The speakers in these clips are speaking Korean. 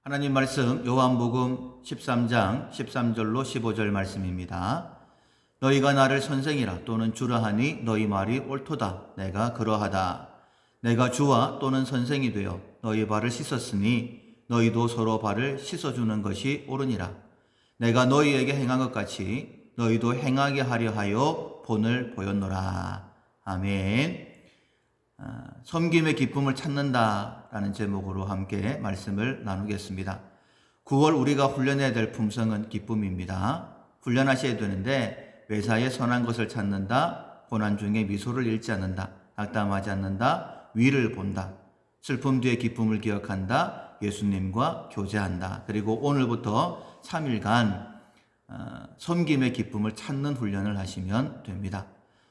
하나님 말씀 요한복음 13장 13절로 15절 말씀입니다. 너희가 나를 선생이라 또는 주라 하니 너희 말이 옳도다. 내가 그러하다. 내가 주와 또는 선생이 되어 너희 발을 씻었으니 너희도 서로 발을 씻어주는 것이 옳으니라. 내가 너희에게 행한 것 같이 너희도 행하게 하려 하여 본을 보였노라. 아멘. 섬김의 기쁨을 찾는다라는 제목으로 함께 말씀을 나누겠습니다. 9월 우리가 훈련해야 될 품성은 기쁨입니다. 훈련하셔야 되는데 매사에 선한 것을 찾는다, 고난 중에 미소를 잃지 않는다, 낙담하지 않는다, 위를 본다, 슬픔 뒤에 기쁨을 기억한다, 예수님과 교제한다. 그리고 오늘부터 3일간 섬김의 기쁨을 찾는 훈련을 하시면 됩니다.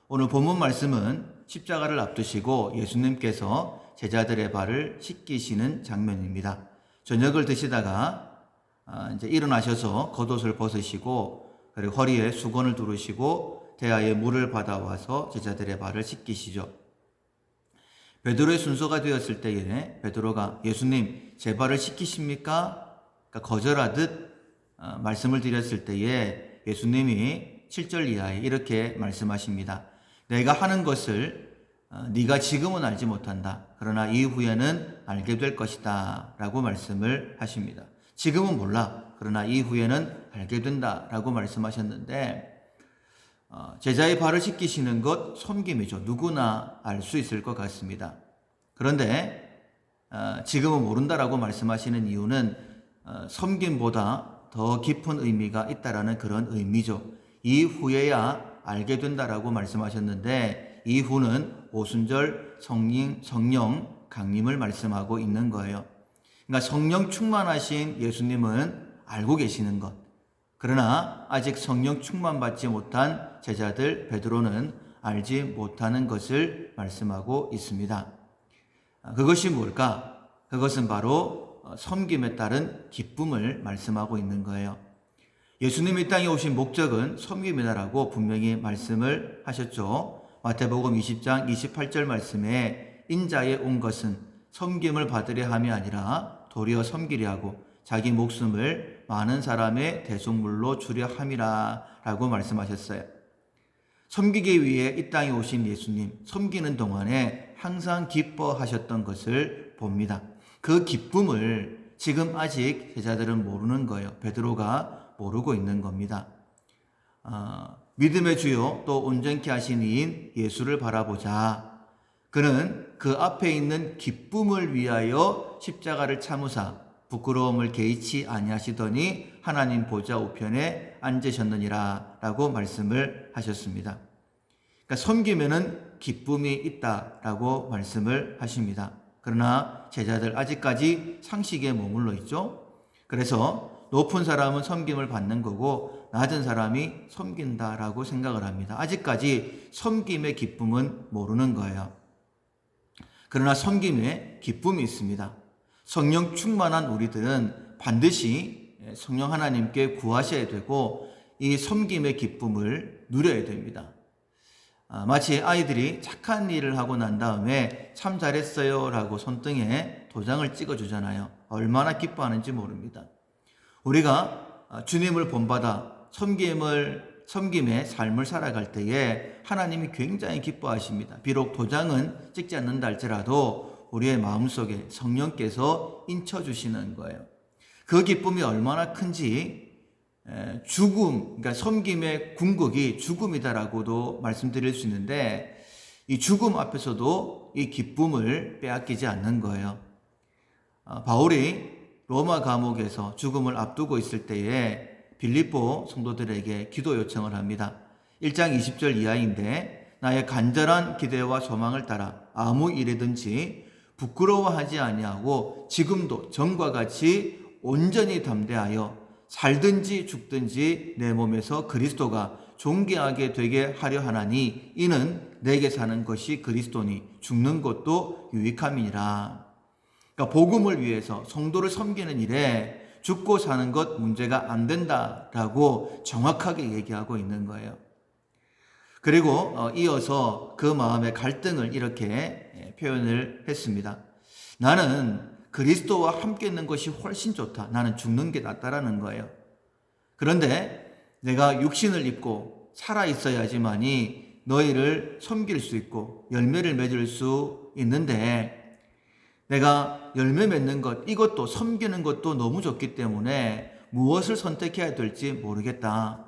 오늘 본문 말씀은 십자가를 앞두시고 예수님께서 제자들의 발을 씻기시는 장면입니다. 저녁을 드시다가 이제 일어나셔서 겉옷을 벗으시고 그리고 허리에 수건을 두르시고 대야에 물을 받아와서 제자들의 발을 씻기시죠. 베드로의 순서가 되었을 때에 베드로가 예수님 제 발을 씻기십니까? 그러니까 거절하듯 말씀을 드렸을 때에 예수님이 7절 이하에 이렇게 말씀하십니다. 내가 하는 것을 네가 지금은 알지 못한다. 그러나 이후에는 알게 될 것이다. 라고 말씀을 하십니다. 지금은 몰라. 그러나 이후에는 알게 된다. 라고 말씀하셨는데 제자의 발을 씻기시는 것 섬김이죠. 누구나 알 수 있을 것 같습니다. 그런데 지금은 모른다라고 말씀하시는 이유는 섬김보다 더 깊은 의미가 있다라는 그런 의미죠. 이후에야 알게 된다라고 말씀하셨는데 이후는 오순절 성령 강림을 말씀하고 있는 거예요. 그러니까 성령 충만하신 예수님은 알고 계시는 것. 그러나 아직 성령 충만받지 못한 제자들 베드로는 알지 못하는 것을 말씀하고 있습니다. 그것이 뭘까? 그것은 바로 섬김에 따른 기쁨을 말씀하고 있는 거예요. 예수님이 땅에 오신 목적은 섬김이다라고 분명히 말씀을 하셨죠. 마태복음 20장 28절 말씀에 인자에 온 것은 섬김을 받으려 함이 아니라 도리어 섬기려 하고 자기 목숨을 많은 사람의 대속물로 주려 함이라 라고 말씀하셨어요. 섬기기 위해 이 땅에 오신 예수님, 섬기는 동안에 항상 기뻐하셨던 것을 봅니다. 그 기쁨을 지금 아직 제자들은 모르는 거예요. 베드로가 모르고 있는 겁니다. 믿음의 주요 또 온전케 하신 이인 예수를 바라보자. 그는 그 앞에 있는 기쁨을 위하여 십자가를 참으사 부끄러움을 개의치 아니하시더니 하나님 보좌 우편에 앉으셨느니라 라고 말씀을 하셨습니다. 그러니까 섬기면은 기쁨이 있다라고 말씀을 하십니다. 그러나 제자들 아직까지 상식에 머물러 있죠. 그래서 높은 사람은 섬김을 받는 거고 낮은 사람이 섬긴다라고 생각을 합니다. 아직까지 섬김의 기쁨은 모르는 거예요. 그러나 섬김에 기쁨이 있습니다. 성령 충만한 우리들은 반드시 성령 하나님께 구하셔야 되고 이 섬김의 기쁨을 누려야 됩니다. 마치 아이들이 착한 일을 하고 난 다음에 참 잘했어요 라고 손등에 도장을 찍어주잖아요. 얼마나 기뻐하는지 모릅니다. 우리가 주님을 본받아 섬김의 삶을 살아갈 때에 하나님이 굉장히 기뻐하십니다. 비록 도장은 찍지 않는다 할지라도 우리의 마음속에 성령께서 인쳐주시는 거예요. 그 기쁨이 얼마나 큰지 그러니까 섬김의 궁극이 죽음이다라고도 말씀드릴 수 있는데 이 죽음 앞에서도 이 기쁨을 빼앗기지 않는 거예요. 바울이 로마 감옥에서 죽음을 앞두고 있을 때에 빌립보 성도들에게 기도 요청을 합니다. 1장 20절 이하인데 나의 간절한 기대와 소망을 따라 아무 일이든지 부끄러워하지 아니하고 지금도 전과 같이 온전히 담대하여 살든지 죽든지 내 몸에서 그리스도가 존귀하게 되게 하려 하나니 이는 내게 사는 것이 그리스도니 죽는 것도 유익함이니라. 그러니까 복음을 위해서 성도를 섬기는 일에 죽고 사는 것 문제가 안 된다라고 정확하게 얘기하고 있는 거예요. 그리고 이어서 그 마음의 갈등을 이렇게 표현을 했습니다. 나는 그리스도와 함께 있는 것이 훨씬 좋다. 나는 죽는 게 낫다라는 거예요. 그런데 내가 육신을 입고 살아 있어야지만이 너희를 섬길 수 있고 열매를 맺을 수 있는데, 내가 열매 맺는 것, 이것도 섬기는 것도 너무 좋기 때문에 무엇을 선택해야 될지 모르겠다.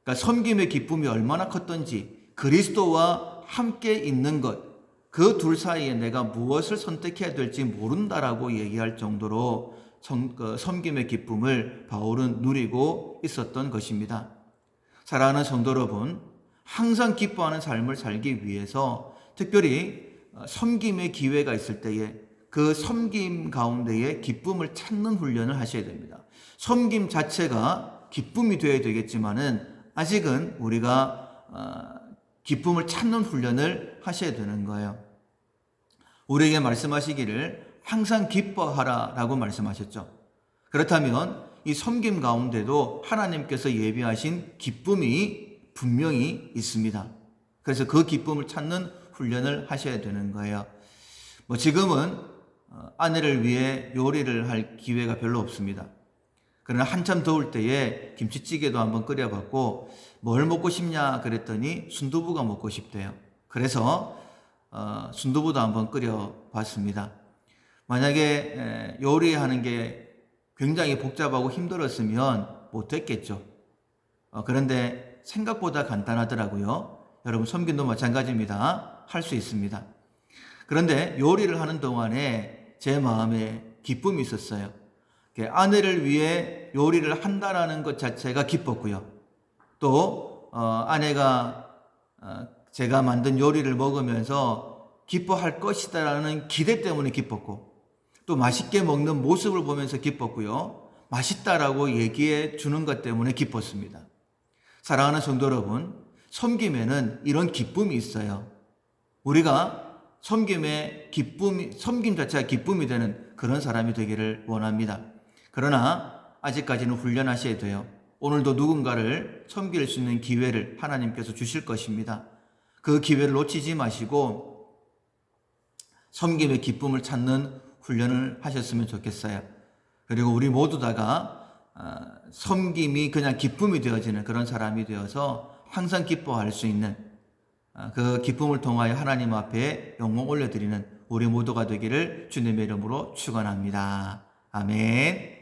그러니까 섬김의 기쁨이 얼마나 컸던지, 그리스도와 함께 있는 것, 그 둘 사이에 내가 무엇을 선택해야 될지 모른다라고 얘기할 정도로 섬김의 기쁨을 바울은 누리고 있었던 것입니다. 사랑하는 성도 여러분, 항상 기뻐하는 삶을 살기 위해서 특별히 섬김의 기회가 있을 때에 그 섬김 가운데에 기쁨을 찾는 훈련을 하셔야 됩니다. 섬김 자체가 기쁨이 되어야 되겠지만은 아직은 우리가 기쁨을 찾는 훈련을 하셔야 되는 거예요. 우리에게 말씀하시기를 항상 기뻐하라 라고 말씀하셨죠. 그렇다면 이 섬김 가운데도 하나님께서 예비하신 기쁨이 분명히 있습니다. 그래서 그 기쁨을 찾는 훈련을 하셔야 되는 거예요. 지금은 아내를 위해 요리를 할 기회가 별로 없습니다. 그러나 한참 더울 때에 김치찌개도 한번 끓여봤고, 뭘 먹고 싶냐 그랬더니 순두부가 먹고 싶대요. 그래서 순두부도 한번 끓여봤습니다. 만약에 요리하는 게 굉장히 복잡하고 힘들었으면 못했겠죠. 그런데 생각보다 간단하더라고요. 여러분, 섬김도 마찬가지입니다. 할 수 있습니다. 그런데 요리를 하는 동안에 제 마음에 기쁨이 있었어요. 아내를 위해 요리를 한다라는 것 자체가 기뻤고요. 또 아내가 제가 만든 요리를 먹으면서 기뻐할 것이다라는 기대 때문에 기뻤고, 또 맛있게 먹는 모습을 보면서 기뻤고요. 맛있다라고 얘기해 주는 것 때문에 기뻤습니다. 사랑하는 성도 여러분, 섬김에는 이런 기쁨이 있어요. 우리가 섬김 자체가 기쁨이 되는 그런 사람이 되기를 원합니다. 그러나 아직까지는 훈련하셔야 돼요. 오늘도 누군가를 섬길 수 있는 기회를 하나님께서 주실 것입니다. 그 기회를 놓치지 마시고 섬김의 기쁨을 찾는 훈련을 하셨으면 좋겠어요. 그리고 우리 모두 다가 섬김이 그냥 기쁨이 되어지는 그런 사람이 되어서 항상 기뻐할 수 있는, 그 기쁨을 통하여 하나님 앞에 영광 올려드리는 우리 모두가 되기를 주님의 이름으로 축원합니다. 아멘.